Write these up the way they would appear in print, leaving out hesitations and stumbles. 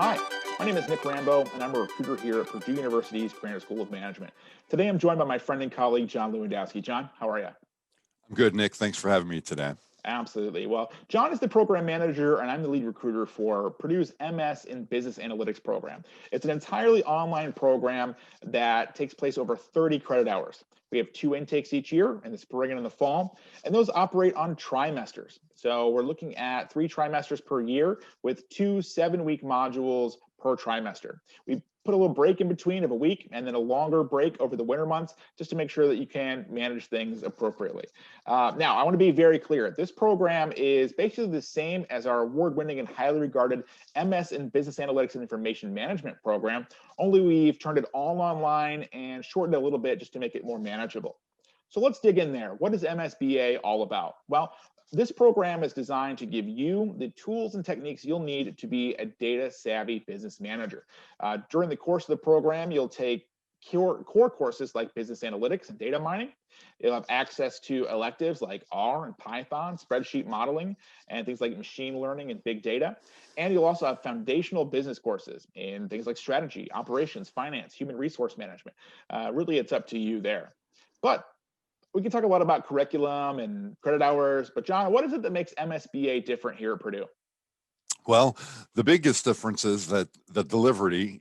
Hi, my name is Nick Rambo, and I'm a recruiter here at Purdue University's Granger School of Management. Today, I'm joined by my friend and colleague, John Lewandowski. John, how are you? I'm good, Nick. Thanks for having me today. Absolutely. Well, John is the program manager, and I'm the lead recruiter for Purdue's MS in Business Analytics program. It's an entirely online program that takes place over 30 credit hours. We have two intakes each year in the spring and in the fall, and those operate on trimesters. So we're looking at 3 trimesters per year with two 7-week modules per trimester. We put a little break in between of a week and then a longer break over the winter months just to make sure that you can manage things appropriately. Now, I want to be very clear. This program is basically the same as our award-winning and highly regarded MS in Business Analytics and Information Management program, only we've turned it all online and shortened it a little bit just to make it more manageable. So let's dig in there. What is MSBA all about? Well, this program is designed to give you the tools and techniques you'll need to be a data savvy business manager. During the course of the program, you'll take core courses like business analytics and data mining. You'll have access to electives like R and Python, spreadsheet modeling, and things like machine learning and big data. And you'll also have foundational business courses in things like strategy, operations, finance, human resource management. Really, it's up to you there. But we can talk a lot about curriculum and credit hours, but John, what is it that makes MSBA different here at Purdue? Well, the biggest difference is that the delivery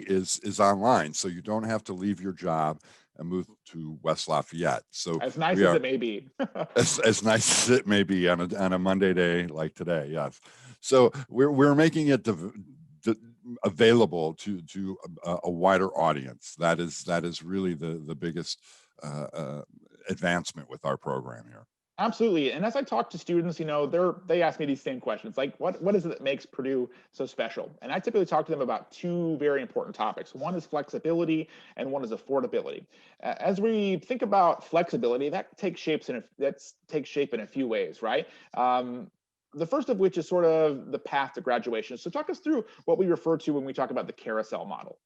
is online, so you don't have to leave your job and move to West Lafayette. So As nice we as are it may be. as nice as it may be on a Monday day like today. Yes. So we're making it available to a wider audience. That is really the biggest advancement with our program here. Absolutely. And as I talk to students, they ask me these same questions, like what is it that makes Purdue so special? And I typically talk to them about two very important topics. One is flexibility and one is affordability. As we think about flexibility, that takes shape in a few ways, right? The first of which is sort of the path to graduation. So talk us through what we refer to when we talk about the carousel model.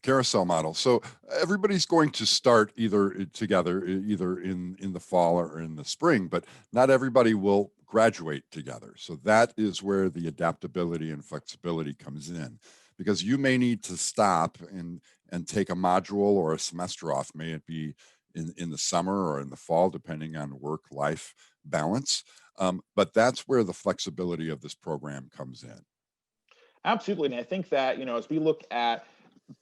Carousel model. So everybody's going to start either together, either in the fall or in the spring, but not everybody will graduate together. So that is where the adaptability and flexibility comes in, because you may need to stop and take a module or a semester off. May it be in the summer or in the fall, depending on work-life balance. But that's where the flexibility of this program comes in. Absolutely. And I think that, as we look at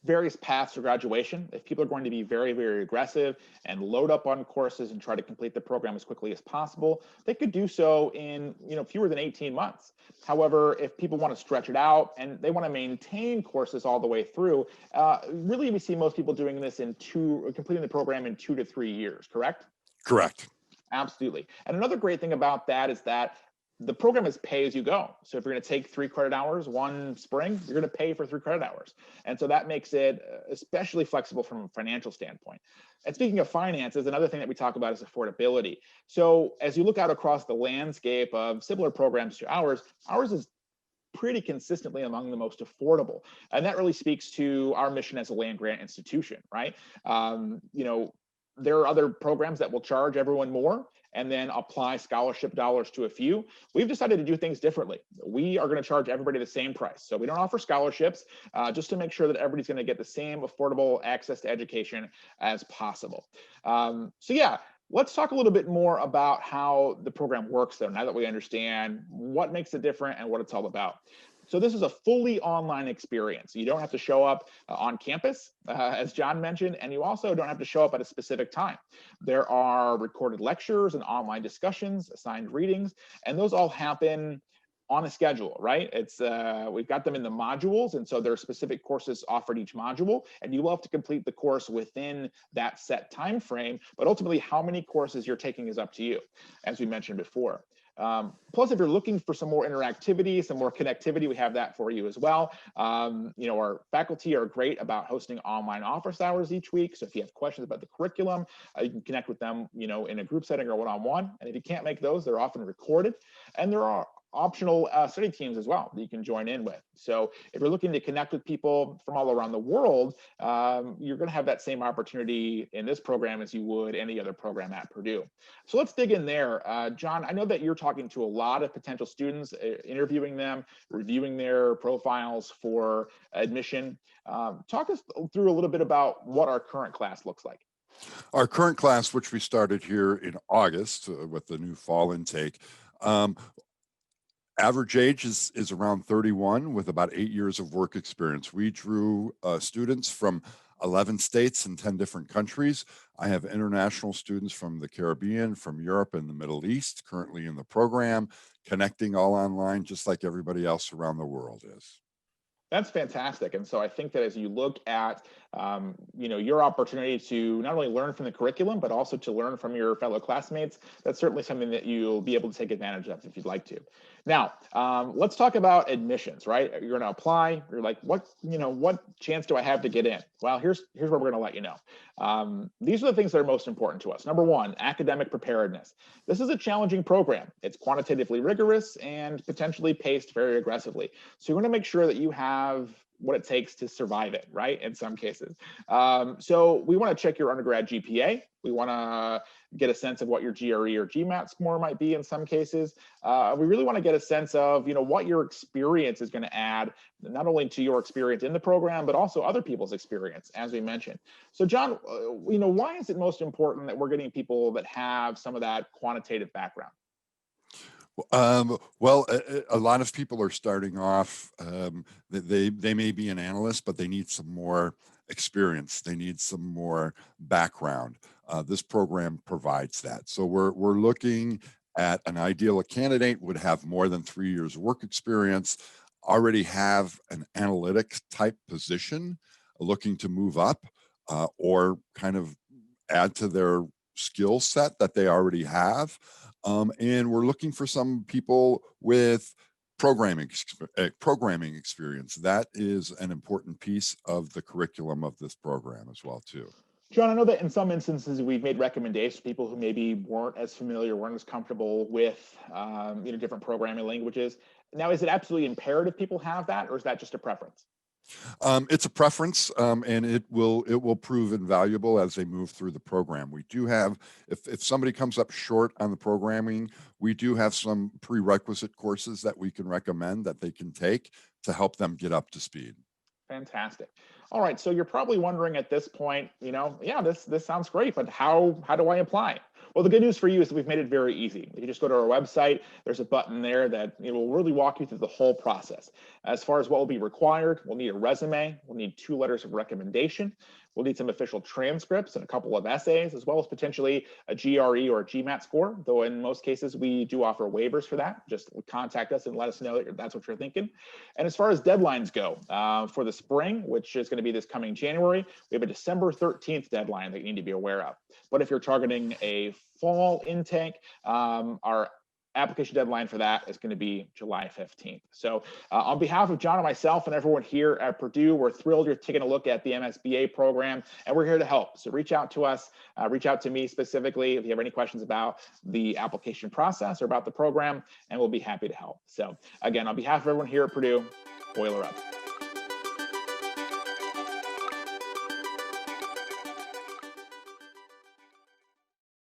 various paths to graduation, if people are going to be very, very aggressive and load up on courses and try to complete the program as quickly as possible, they could do so in fewer than 18 months. However, if people want to stretch it out and they want to maintain courses all the way through, really we see most people doing this completing the program in 2 to 3 years, correct? Correct. Absolutely. And another great thing about that is that the program is pay as you go. So if you're going to take 3 credit hours one spring, you're going to pay for 3 credit hours. And so that makes it especially flexible from a financial standpoint. And speaking of finances, another thing that we talk about is affordability. So as you look out across the landscape of similar programs to ours is pretty consistently among the most affordable. And that really speaks to our mission as a land grant institution, right? There are other programs that will charge everyone more and then apply scholarship dollars to a few. We've decided to do things differently. We are going to charge everybody the same price. So we don't offer scholarships, just to make sure that everybody's going to get the same affordable access to education as possible. So let's talk a little bit more about how the program works, though, now that we understand what makes it different and what it's all about. So this is a fully online experience. You don't have to show up on campus, as John mentioned, and you also don't have to show up at a specific time. There are recorded lectures and online discussions, assigned readings, and those all happen on a schedule, right? We've got them in the modules, and so there are specific courses offered each module, and you will have to complete the course within that set time frame. But ultimately, how many courses you're taking is up to you, as we mentioned before. Plus, if you're looking for some more interactivity, some more connectivity, we have that for you as well. Our faculty are great about hosting online office hours each week. So if you have questions about the curriculum, you can connect with them, in a group setting or one-on-one. And if you can't make those, they're often recorded. And there are optional study teams as well that you can join in with. So if you're looking to connect with people from all around the world, you're going to have that same opportunity in this program as you would any other program at Purdue. So let's dig in there. John, I know that you're talking to a lot of potential students, interviewing them, reviewing their profiles for admission. Talk us through a little bit about what our current class looks like. Our current class, which we started here in August with the new fall intake, um, average age is around 31 with about 8 years of work experience. We drew students from 11 states and 10 different countries. I have international students from the Caribbean, from Europe and the Middle East currently in the program, connecting all online just like everybody else around the world is. That's fantastic. And so I think that as you look at, your opportunity to not only learn from the curriculum, but also to learn from your fellow classmates, that's certainly something that you'll be able to take advantage of if you'd like to. Now, let's talk about admissions, right? You're going to apply. You're like, what chance do I have to get in? Well, here's what we're going to let you know. These are the things that are most important to us. Number one, academic preparedness. This is a challenging program. It's quantitatively rigorous and potentially paced very aggressively. So you want to make sure that you have what it takes to survive it, right? In some cases. So we want to check your undergrad GPA. We want to get a sense of what your GRE or GMAT score might be in some cases. We really want to get a sense of, what your experience is going to add, not only to your experience in the program, but also other people's experience, as we mentioned. So John, why is it most important that we're getting people that have some of that quantitative background? Well, a lot of people are starting off, they may be an analyst, but they need some more experience. They need some more background. This program provides that. So we're looking at an ideal candidate would have more than 3 years of work experience, already have an analytic type position, looking to move up, or kind of add to their skill set that they already have. And we're looking for some people with programming experience. That is an important piece of the curriculum of this program as well, too. John, I know that in some instances we've made recommendations to people who maybe weren't as familiar, weren't as comfortable with different programming languages. Now, is it absolutely imperative people have that, or is that just a preference? It's a preference, and it will prove invaluable as they move through the program. We do have, if somebody comes up short on the programming, we do have some prerequisite courses that we can recommend that they can take to help them get up to speed. Fantastic. All right, so you're probably wondering at this point, yeah, this sounds great, but how do I apply? Well, the good news for you is that we've made it very easy. You just go to our website. There's a button there that will really walk you through the whole process. As far as what will be required, we'll need a resume. We'll need 2 letters of recommendation. We'll need some official transcripts and a couple of essays, as well as potentially a GRE or a GMAT score, though in most cases we do offer waivers for that. Just contact us and let us know that that's what you're thinking. And as far as deadlines go, for the spring, which is going to be this coming January, we have a December 13th deadline that you need to be aware of. But if you're targeting a fall intake, our application deadline for that is going to be July 15th. So on behalf of John and myself and everyone here at Purdue, we're thrilled you're taking a look at the MSBA program, and we're here to help. So reach out to us, reach out to me specifically if you have any questions about the application process or about the program, and we'll be happy to help. So again, on behalf of everyone here at Purdue, Boiler Up.